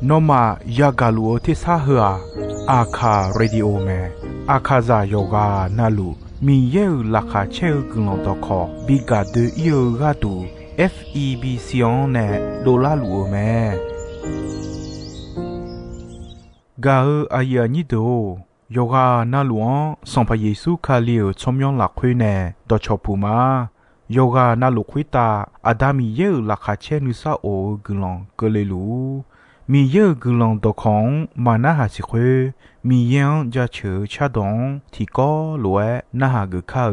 นอมายากาลัวที่ซาหัวอาคาเรดิโอเมอาคาซาโยกานาลูมีเยอลักาเชลกุลตอคอบิกาเดเยกาตู FEB ซิออนเนดอลลาร์ลัวเมกาอายานิโดโยกานาลวงสัมพเยซูคาเลียวชมยองหลักคุยเนดอชอปูมาโยกานาลุคุยตาอาดามีเยอลักาเชนุซาโอกุลองเกเลลูมีเยอะกุลองตอของมานาหาสิคุมียังจะเชื่อชาดงที่ก็รวยนาหากึข้า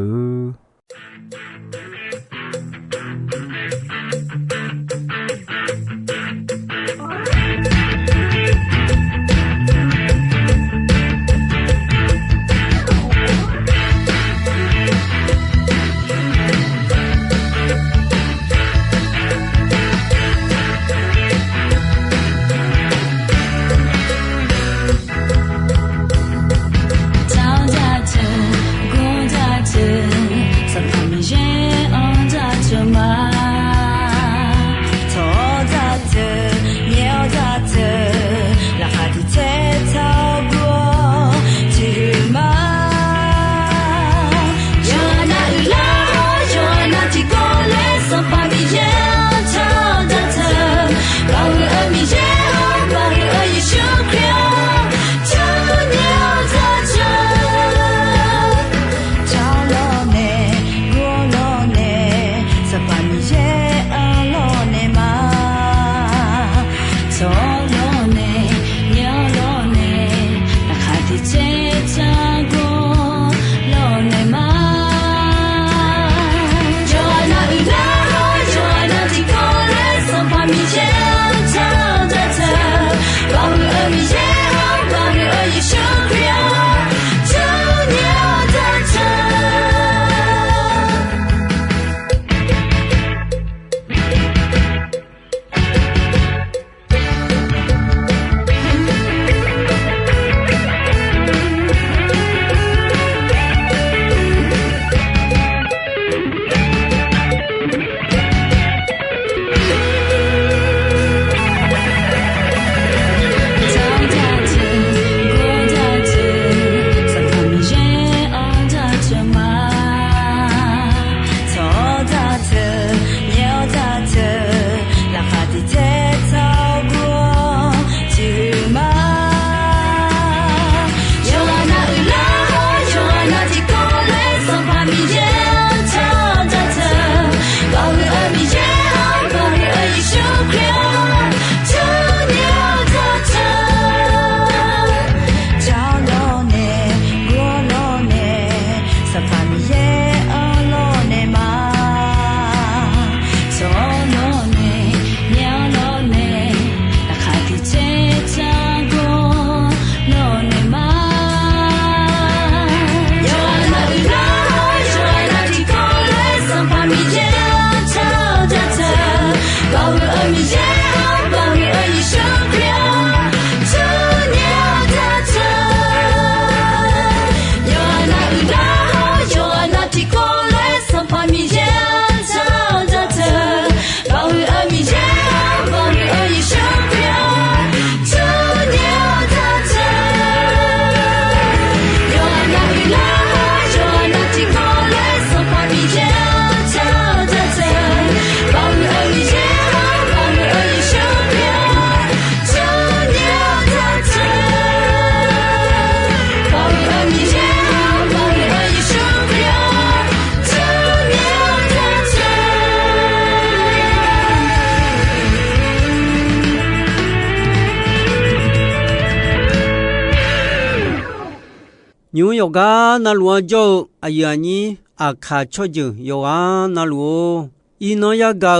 New yoga na luo jo ayani akha choju yoga na luo ino ya ga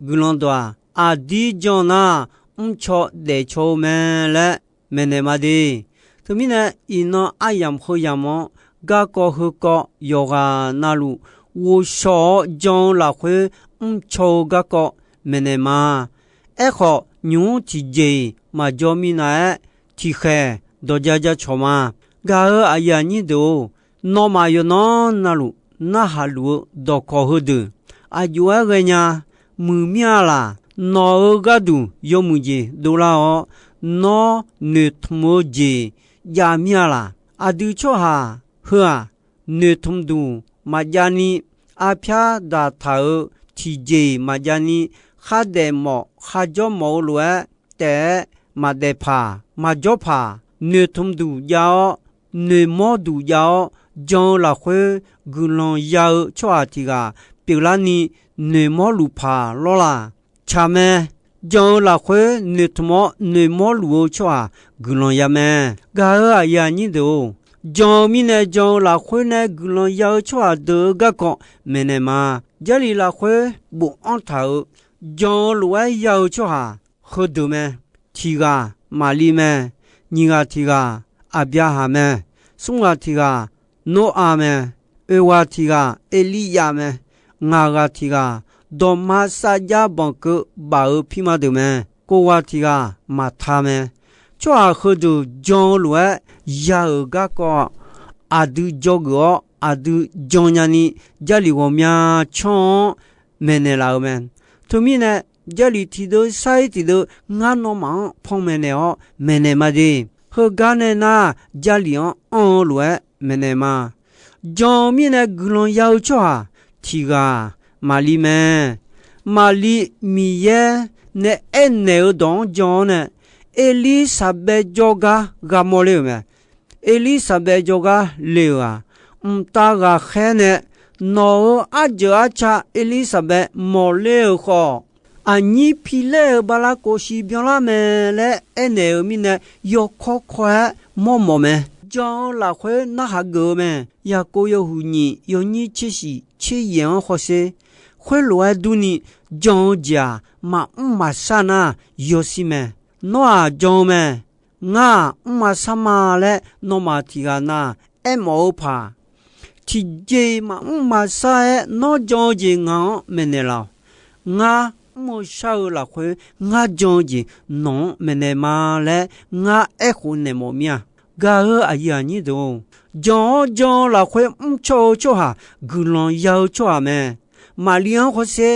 gulondwa adi jona umcho de cho me le menemadi tumina ino ayam hoyamo ga ko hu ko yoga na lu wo sho jon la khwe umcho ga ko menema ekho nyu chi je ma jo mi na chi khe do ja ja choma ga ayani do no ma yo no na lu na ha lu do ko hu de ayua ga nya mu mya la no ga du yo mu ji do la o no ne thmo ji ya mia la adu cho ha hua ne thum du ma ja ni a phya da tha thi ji ma ja ni kha de mo kha jo mo lue te ma de pha ma jo pha ne thum du ya ne mo du ya jong la khwe gulon ya cho a ti ga pi la ni ne mo lu pha lo la cha me jong la khwe ne thmo ne mo lu cho a gulon ya me ga ya ni do jong mi ne jong la khwe ne gulon ya cho a de ga ko me ne ma ja li la khwe bu an tha jong lu ya cho a kho do me ti ga ma li me ni ga ti ga a bya ha me sung ga ti ga no a me e wa ti ga eli ya me nga ga ti ga do ma sa ja bon ko ba phi ma de me ko wa ti ga ma tha me cho a kho do jong lu ya ga ko a du jo go a du jong nya ni ja li wo mya chon me ne la me to mi ne ja li ti do sai ti do nga no ma phong me ne o me ne ma de ho ga ne na ja li on lu me ne ma jong mi ne glon ya cho a ti ga ma li me ma li mi ye ne en ne don jong ne Elisabeth joga ga mo le me Elisabeth joga le wa ta ga khe ne no a jo a cha Elisabeth mo le kho ani pile bala ko shi byon la me le ene mi ne yo kho kho mo mo me jong la khwe na ha go me ya ko yo hu ni yo ni chi shi chi yan ho se khwe lo du ni jong ja ma sa na yo si me no a jong me nga ma sa ma le no ma ti ga na e mo pha ti je ma sa e no jong ji nga me ne la nga mo sha la khwe nga jong ji no me ne ma le nga e khu ne mo mia ga a ya ni do jong la khwe cho ha gulon ya cho a me ma lian ho se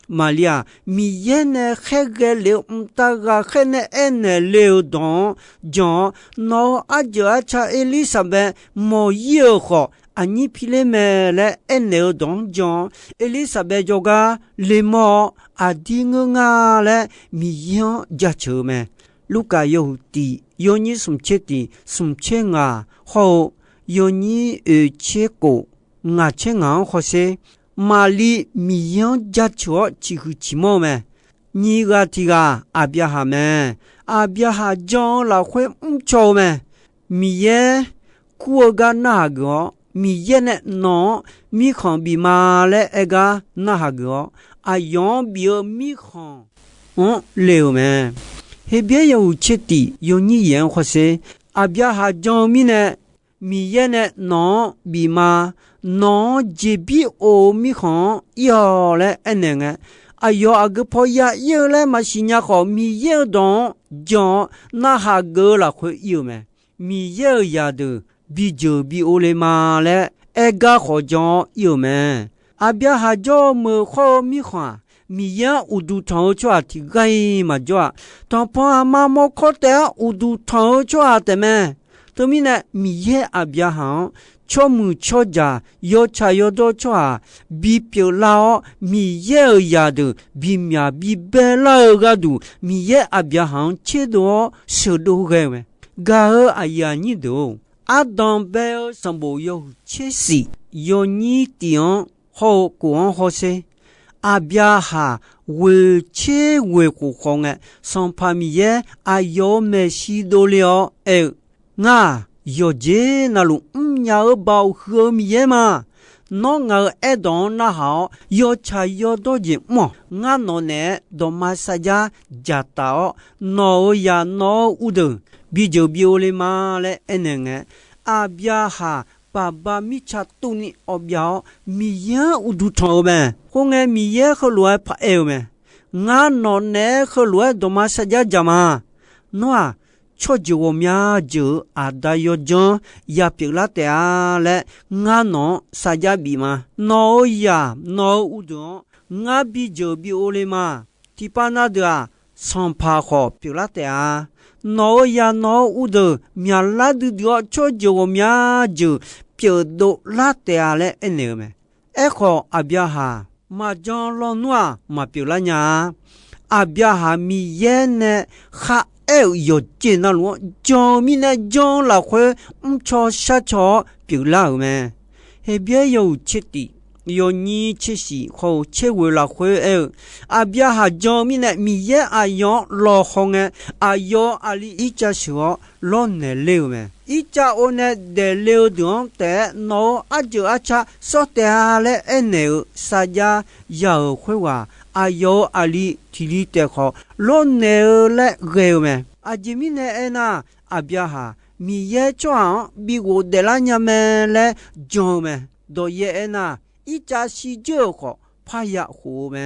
Malia mi yene khege le ta ga khene ene le don John no aja cha Elizabeth mo ye kho ani pile me le ene don John Elizabeth joga le mo ading nga le mi yon ja chu me Luka yo ti yo ni sum che ti sum che nga ho yo ni che ko nga che nga ho se Mali miyan jacho chihu chimo me ni ga ti ga abya ha me abya ha jon la khwe cho me mi ye ku ga na go mi ye ne no mi khon bi ma le e ga na ha go ayon bi mi khon on le me he bie yo chiti yo ni yen khwa se abya ha jon mi ne mi ye ne no bi ma no jebi o mi khon yo le enenge ayo agpo ya ye le ma sinya kho mi ye don jon na ha go la khwe yu me mi ye ya de bi jo bi o le ma le e ga kho jon yu me abya ha jo mo kho mi khwa mi ya u du thong chwa ti gai ma jo ton pa ma mo kho te u du thong chwa te me to mi na mi ye abya ha cho mu cho ja yo cha yo do cho bi pyo la mi ye ya de bi mya bi be la ga du mi ye abya han che do so do ge me ga a ya ni do adam be sambo yo che si yo ni tian ho ko ho se abya ha we che we ko khong son pa mi ye a yo me si do le e nga yo je na lu nya ba hu mi ye ma no nga e don na ha yo cha yo do ji mo nga no ne do ma sa ja ja ta no ya no u de bi jo bi o le ma le enenge a bya ha ba ba mi cha tu ni o bya mi ya u du tho me ko nge mi ye kho lo pa e me nga no ne kho lo do ma sa ja ja ma no a cho jo mya jo ada yo jon ya pi la te a le nga no sa ja bi ma no ya no u do nga bi jo bi o le ma 提巴那的啊，上爬好表拉的啊，脑呀脑乌的，面拉的的，瞧就我面就表都拉的啊嘞，哎那个没，哎好阿边哈，马将老暖马表拉呀，阿边哈米烟呢哈。有见那罗将米呢将老会瞧下瞧表拉没，那边有切的。有你吃西后吃为了会阿边哈将米呢米也阿样老红阿样阿里一家说老难留没，一家我呢得留动的脑阿就阿cha说的阿嘞呢啥家要会话阿样阿里体力的好老难嘞留没，阿吉米呢那阿边哈米也装比我的那样没嘞将没都也那。一家是就好，怕也好嘛。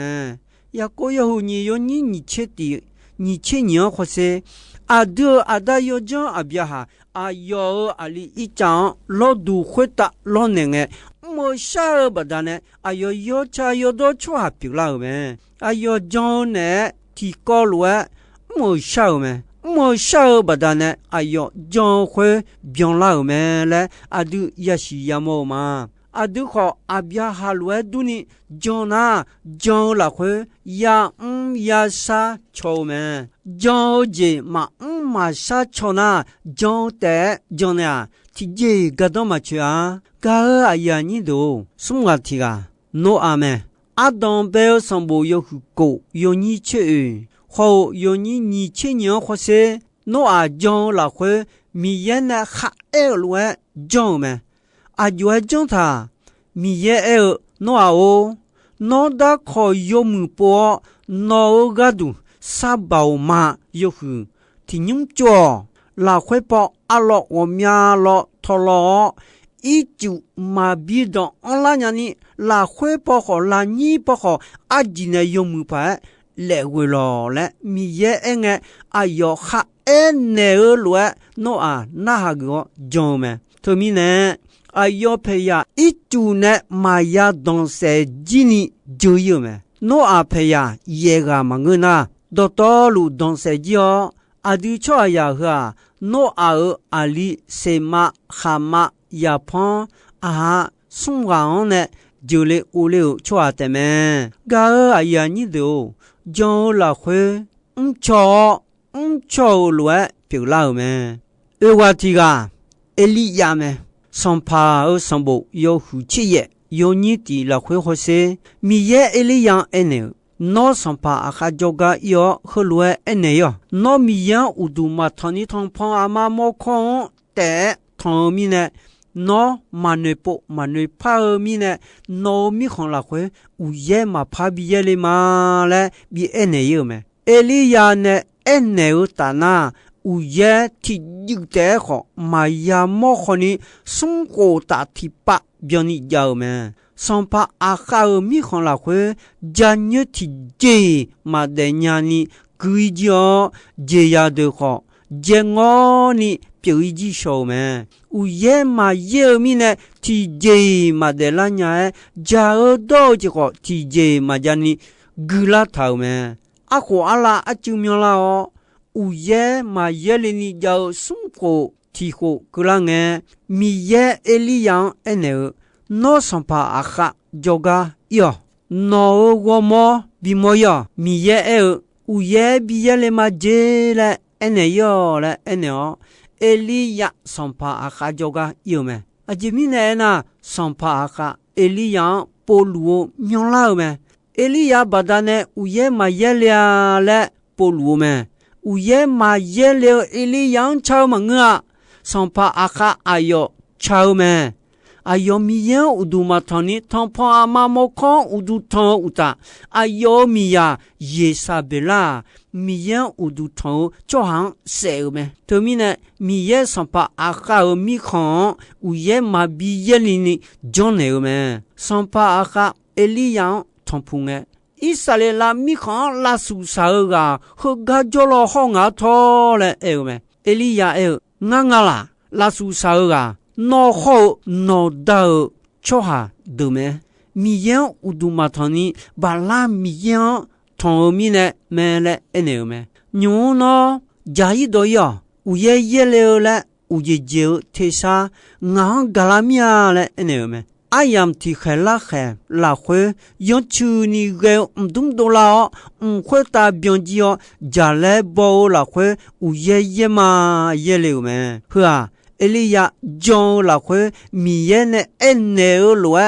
呀，过以后你有你切的，你切年或是阿德阿达要讲阿边哈，阿要阿里一讲老多回答老难个，莫下不得呢。阿要查要多出下表了嘛，阿要讲呢提高了，莫下嘛。莫下不得呢，阿要讲会变了嘛嘞，阿都也是也冇嘛。阿都好阿边哈罗都呢，讲那讲了会呀呀啥巧么？讲这嘛嘛啥巧呢？讲的讲呢，提这个多嘛去啊？个阿呀你都什么提啊？诺阿们阿当贝上部有去过，有你去，好有你去年或是诺阿讲了会米也呢哈罗讲么？阿就讲他。米也诺哦，诺达可有木波，诺个都沙包嘛有去，听用着，拉回包阿罗我面罗托罗，一就嘛比到阿拉娘呢，拉回包好拉你包好，阿吉呢有木牌，来回咯嘞，米也阿要哈奈罗诺啊那哈个讲么，他们呢？阿要培养一组呢，玛雅东西几年就有么？诺阿培养也个嘛个呢？到路东西几哦？阿对错呀个？诺阿阿里西马哈马亚胖啊，送完呢就来屋里错的么？个阿呀你都叫了会错乱表老么？我提个埃里亚么？上爬而上步有夫妻也有你的了会或是米也一里样呢那上爬阿哈joga有和路呢哟那米样乌杜马汤尼汤胖阿妈莫空的汤米呢那马内波马内帕米呢那米空了会乌也马帕比也里嘛嘞比呢有没一里样呢呢有大那乌也提有得好，玛雅莫可呢，生活大提巴表你有咩？上巴阿哈尔米看了会，家女提这马的娘呢，规家这样的好，这我呢表一句说咩？乌也马有米呢提这马的拉娘，家儿多这个提这马家呢，古拉头咩？阿哥阿拉阿就苗啦哦。乌耶马耶里尼叫松果提火格朗诶，米耶埃里样呢，那上帕阿哈叫个哟，那我么比么哟，米耶乌耶比耶里马杰嘞呢哟嘞呢哦，埃里样上帕阿哈叫个哟咩？阿吉米呢上帕阿哈埃里样波鲁苗啦咩？埃里样巴达呢乌耶马耶里嘞波鲁咩？乌耶马耶了伊里样超么啊？上帕阿哈阿哟超么？阿哟米呀乌杜马汤尼汤帕阿妈莫康乌杜汤乌达阿哟米呀耶萨贝拉米呀乌杜汤就行谁么？头面呢米耶上帕阿哈尔米康乌耶马比耶里尼讲哪个么？上帕阿哈伊里样汤普个。以色列拉米康拉苏萨尔个和个叫了好牙头嘞，没？埃利亚俺啦，拉苏萨尔个脑好脑到瞧下对没？米样乌杜马汤尼把拉米样汤同米呢没了呢没，牛呢加一多呀，我也了了，我就提啥，俺嘎拉米啊了呢没。I am 提开拉开拉回，用去你个动多了，会打标记哦，加来包拉回，我也嘛也了没，是啊，埃里亚将拉回米也呢，N罗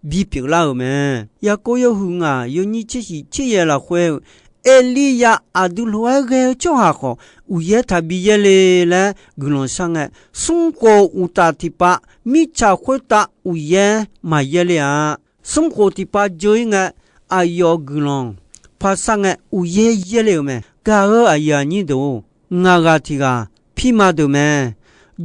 比表了没，也个有红啊，有你这些这也拉回。埃里亚阿杜罗个就还好，我也他毕业了，古龙上哎，中国五大提拔，米查回答我也买也了，中国提拔就应该哎哟古龙，爬上哎我也了没，噶个哎呀你都，我个提个皮马都没，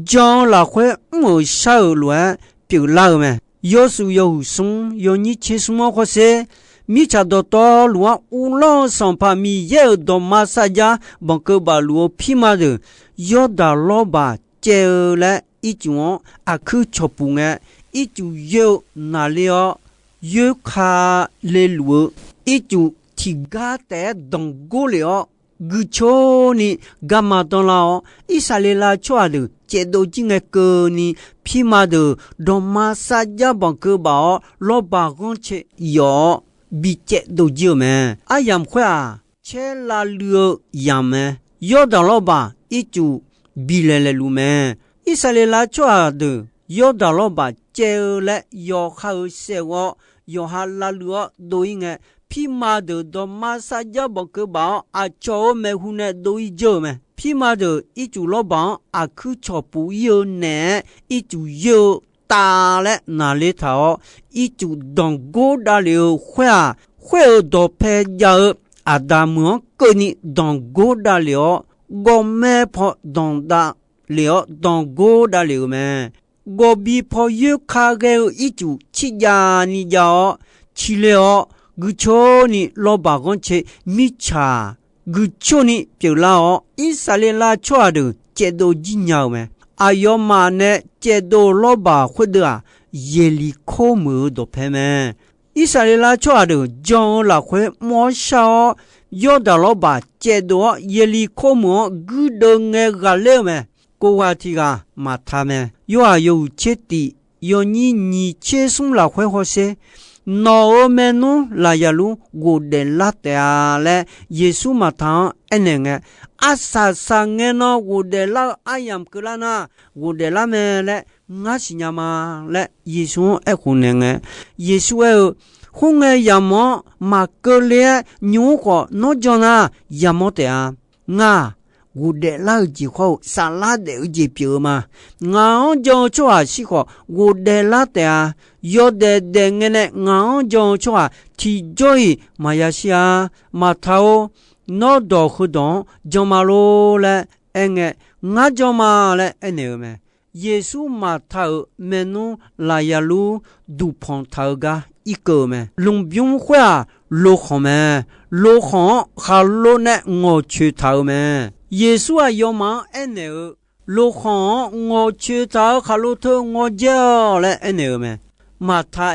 将拉回我少乱表了没，有时有松有你吃什么好些。米查多多罗乌朗上帕米耶多马萨加邦克巴罗皮马的要达罗巴接来一种阿克乔布埃一种有哪里哦有卡雷罗一种提嘎的东过了古乔尼伽马当劳伊萨里拉乔的接到进来个尼皮马的多马萨加邦克巴罗巴公切有。比这都久没，啊养快啊，切拉溜养没，要到了吧，一就比来路没，以色列拉抓的，要到了吧，接来要好些我，要哈拉溜都应该，皮马的到马萨加包个包，啊找没户呢都一久没，皮马的一就老板啊去找不有呢，一就有。打了哪里头，一就当过大了会多拍要阿达摩个你当过大了，我没跑当大了当过大了没，我比跑有卡个一就吃呀你要吃了，我瞧你老爸讲吃米茶，我瞧你表老以色列拉错的接到紧要没。阿要嘛呢？接到老爸或者啊，夜里考么都拍没。以色列拉抓的将拉回莫少，要到老爸接到夜里考么，古的爱个了没？个话题个嘛他们有啊有切的，有你切送拉回好些。那me no la yalu go de la te ale Yesu mata enenge asa sange no go de la ayam kulana go de la mele ngasinyama le Yesu e kunenge Yesu e hunge yamo makole nyuko no jona yamo te a nga go de la ji ho salade ji pyo ma nga jo chwa si ho go de la te a yo de ngene nga jo chwa ti joy mayasia matao no do khudon jomalo le enge nga joma le eneme Yesu matao menu la yalu du pon tauga ikome longbyung khwa lo khome lo khon khalo ne ngo chu tau me Yesu a yoma ene lo khon ngo chu tau khalo to ngo je le eneme Mata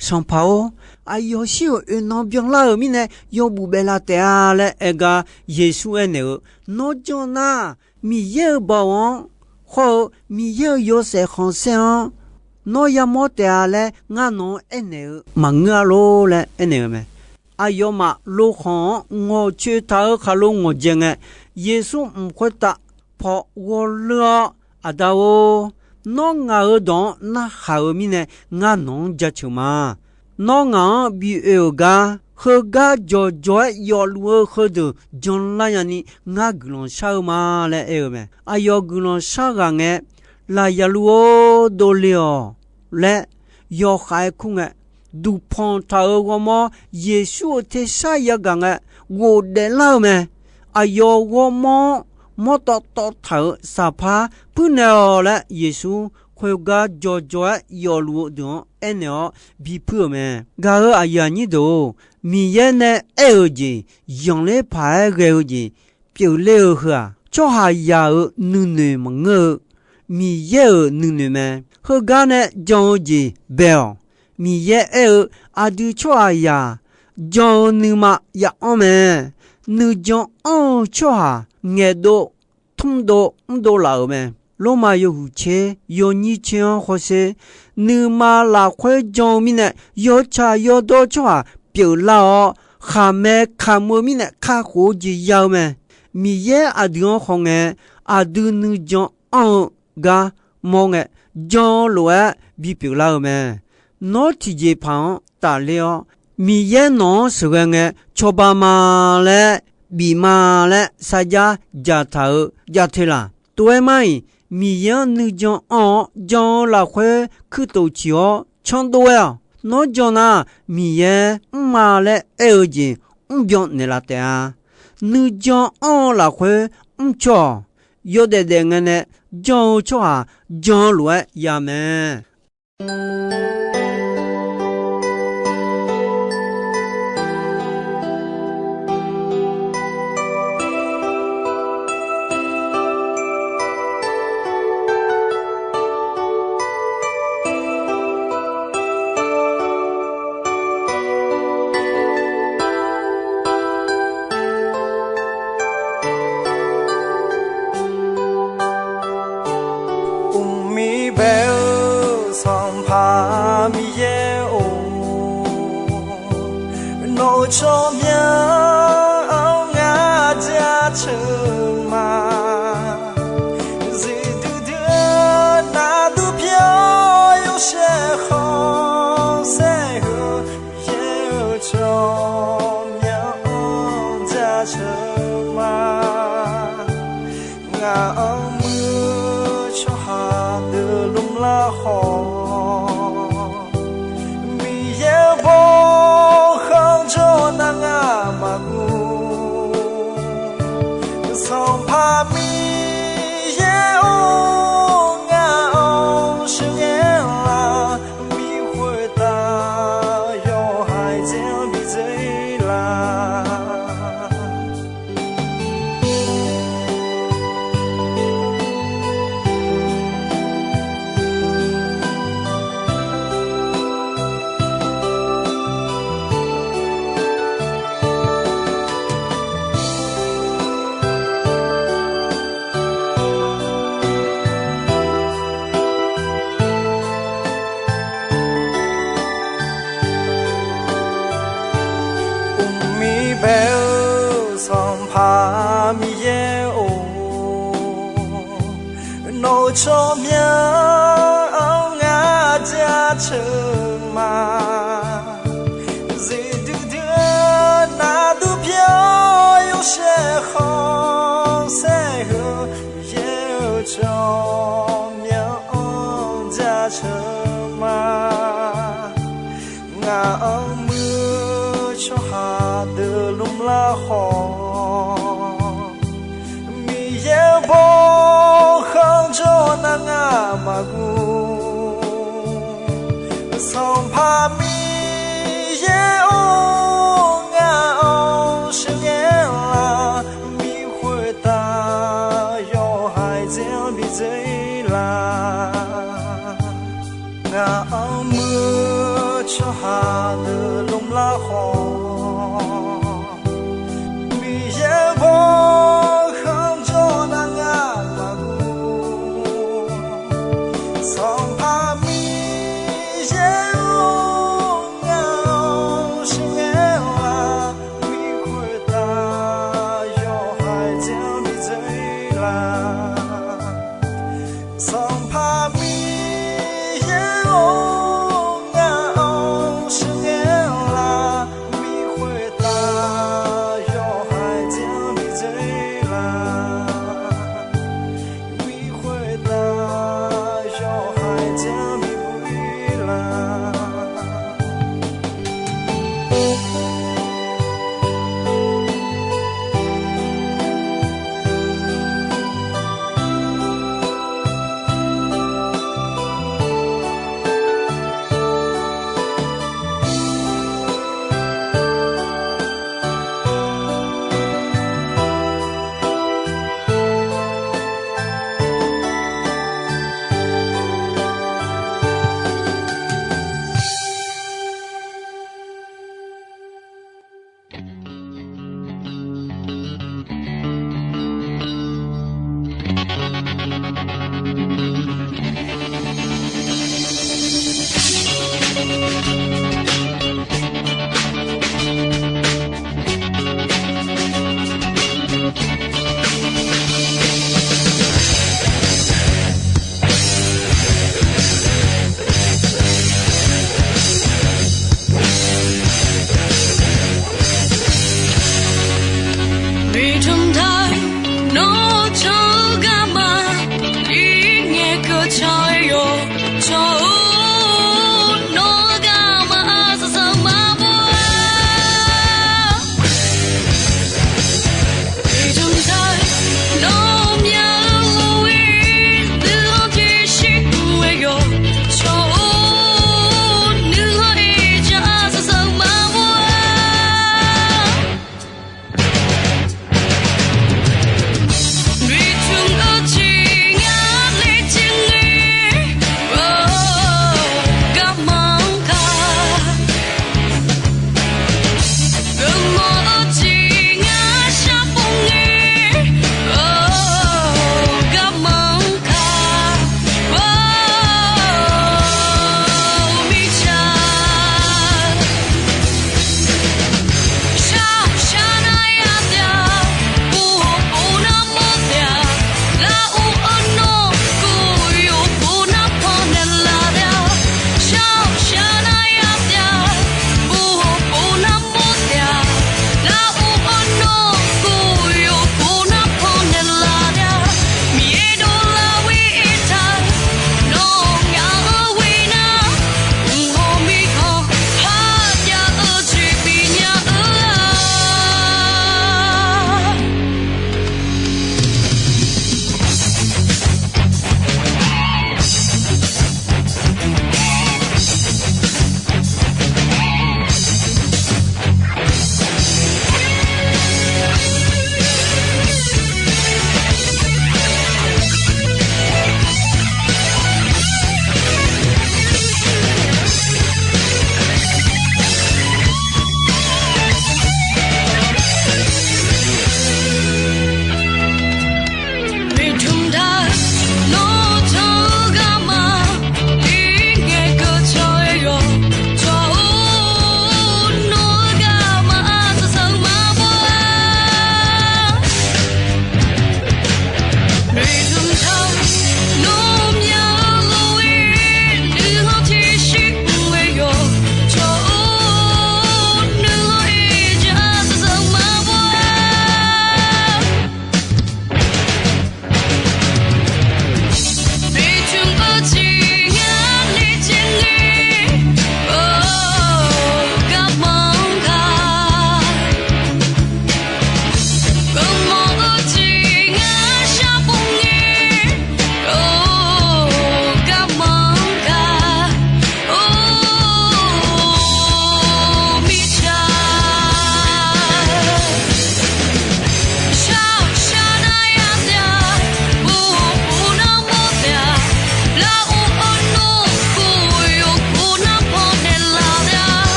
São Paulo ayo siu no byong la mi ne yo bu bela te ale ega Yesu ene no jona mi ye ba won ho mi ye yo se khonsen no ya mo te ale nga no ene manga lo le ene me ayo ma lo khon ngo che ta kha lo ngo jenge Yesu mkhota pho wo lo adawo no nga don na hao mi ne nga non ja chuma no nga bi ga he ga jo jo yo lu he de jon la ya ni nga glon sha ma le e me ayo glon sha ga nge la ya lu do le le yo khai khu nge du pon ta go mo Yesu te sha ya ga nge wo de la me ayo go mo mo to thở sa pha pu ne la Yesu khoi ga jo jo yo lu do eno bi pu me ga a ya ni do mi ye ne e ji yong le pha ge ji piu le ha cho ha ya nu nu ma nge mi ye nu nu me ho ga ne jo ji bel mi ye e a du cho ya cho nữ mà ya ome nữ cho cho ha nghe độ thông độ độ là ome lô mà yêu chế yêu nhị chế hoa se nữ mà là khỏe cho mình nè yêu cha yêu độ cho ha biểu là khá mẹ khá mua mình nè khá khổ gì giàu mẹ mi ye à đứa không nghe à đứa nữ cho ga mong nghe cho lúa bị biểu là mẹ nó chỉ dễ phẳng ta liệu mi ye nó sự nghe cho ba mà lẽ bị mà lẽ sa gia gia thở gia thế là tuổi mai mi ye nữ cho là khỏe cứ tổ chiếu chọn tuổi à nó cho na mi ye mà lẽ ở gì bion nè là thế à nữ cho là khỏe cho yo de de nghe cho à cho lúa ya mẹ cho nhau ngã ra trường mà gì từ đưa na du phiêu yêu sẽ không sẽ hứa yêu cho nhau ra trường mà ngã mưa cho hà đưa lung la hồ song pa mi ye o nga o shi ye la mi hui ta yo hai jiao bi zai la bèo song pa mi ye o nô cho nhau ngã ra trường mà gì đưa na du phiêu yêu sẽ không sẽ hứa yêu cho nhau ra trường mà ngã mưa cho hà đưa lung la hồ mi ye vô không cho nàng mà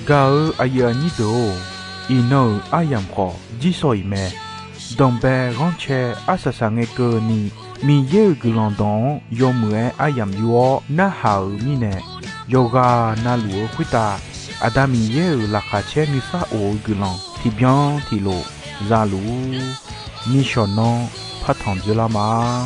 Gao ayanido ino ayam ko jisoi me dombe ronche asasange ko ni mi ye gulondon yomue ayam yuo na hao mine yoga na luo kwita adami ye la khache ni sa o gulon ti bien ti lo zalu ni shono patong de la ma